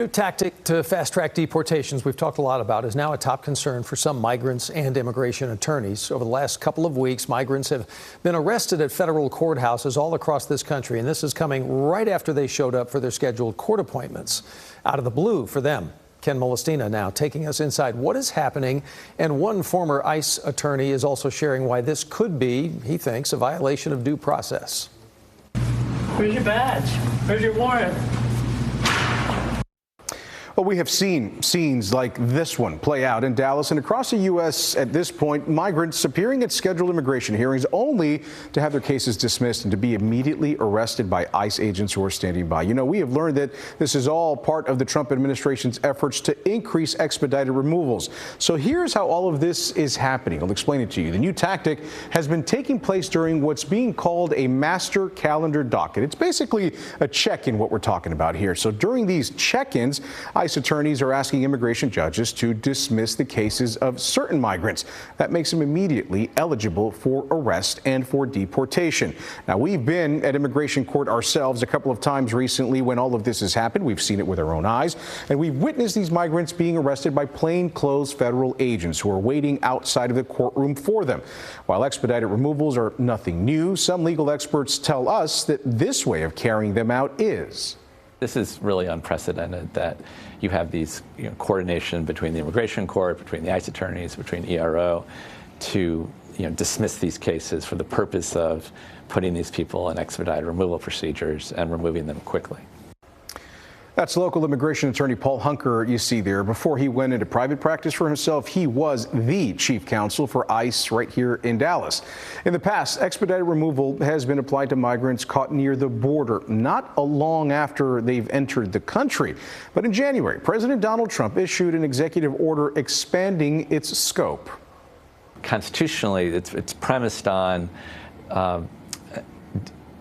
New tactic to fast-track deportations we've talked a lot about is now a top concern for some migrants and immigration attorneys. Over the last couple of weeks, migrants have been arrested at federal courthouses all across this country, and this is coming right after they showed up for their scheduled court appointments. Out of the blue for them. Ken Molestina now taking us inside what is happening, and one former ICE attorney is also sharing why this could be, he thinks, a violation of due process. Where's your badge? Where's your warrant? Well, we have seen scenes like this one play out in Dallas and across the U.S. at this point, migrants appearing at scheduled immigration hearings only to have their cases dismissed and to be immediately arrested by ICE agents who are standing by. You know, we have learned that this is all part of the Trump administration's efforts to increase expedited removals. So here's how all of this is happening. I'll explain it to you. The new tactic has been taking place during what's being called a master calendar docket. It's basically a check-in, what we're talking about here. So during these check-ins, ICE attorneys are asking immigration judges to dismiss the cases of certain migrants. That makes them immediately eligible for arrest and for deportation. Now, we've been at immigration court ourselves a couple of times recently when all of this has happened. We've seen it with our own eyes, and we've witnessed these migrants being arrested by plainclothes federal agents who are waiting outside of the courtroom for them. While expedited removals are nothing new, some legal experts tell us that this way of carrying them out is. This is really unprecedented that you have these coordination between the immigration court, between the ICE attorneys, between ERO to dismiss these cases for the purpose of putting these people in expedited removal procedures and removing them quickly. That's local immigration attorney Paul Hunker you see there. Before he went into private practice for himself, he was the chief counsel for ICE right here in Dallas. In the past, expedited removal has been applied to migrants caught near the border, not long after they've entered the country. But in January, President Donald Trump issued an executive order expanding its scope. Constitutionally, it's premised on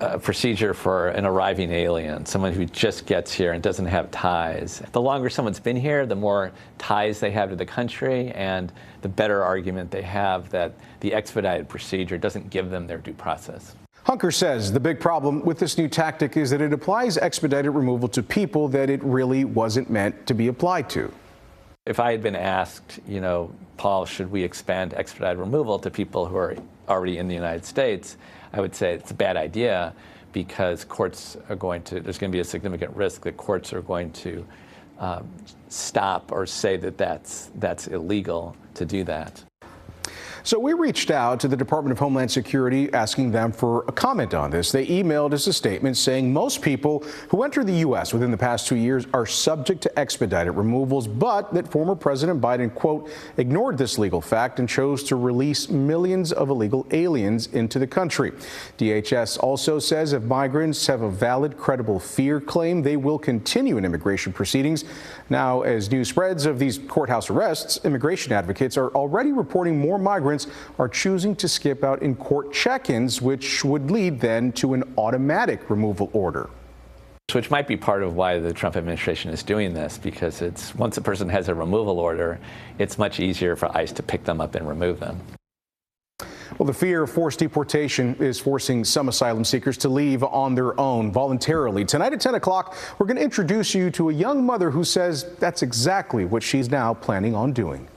a procedure for an arriving alien, someone who just gets here and doesn't have ties. The longer someone's been here, the more ties they have to the country, and the better argument they have that the expedited procedure doesn't give them their due process. Hunker says the big problem with this new tactic is that it applies expedited removal to people that it really wasn't meant to be applied to. If I had been asked, Paul, should we expand expedited removal to people who are already in the United States, I would say it's a bad idea because courts are there's going to be a significant risk that courts are going to stop or say that that's illegal to do that. So we reached out to the Department of Homeland Security asking them for a comment on this. They emailed us a statement saying most people who enter the U.S. within the past 2 years are subject to expedited removals, but that former President Biden, quote, ignored this legal fact and chose to release millions of illegal aliens into the country. DHS also says if migrants have a valid, credible fear claim, they will continue in immigration proceedings. Now, as news spreads of these courthouse arrests, immigration advocates are already reporting more migrants are choosing to skip out in court check-ins, which would lead then to an automatic removal order. Which might be part of why the Trump administration is doing this, because once a person has a removal order, it's much easier for ICE to pick them up and remove them. Well, the fear of forced deportation is forcing some asylum seekers to leave on their own voluntarily. Tonight at 10 o'clock, we're going to introduce you to a young mother who says that's exactly what she's now planning on doing.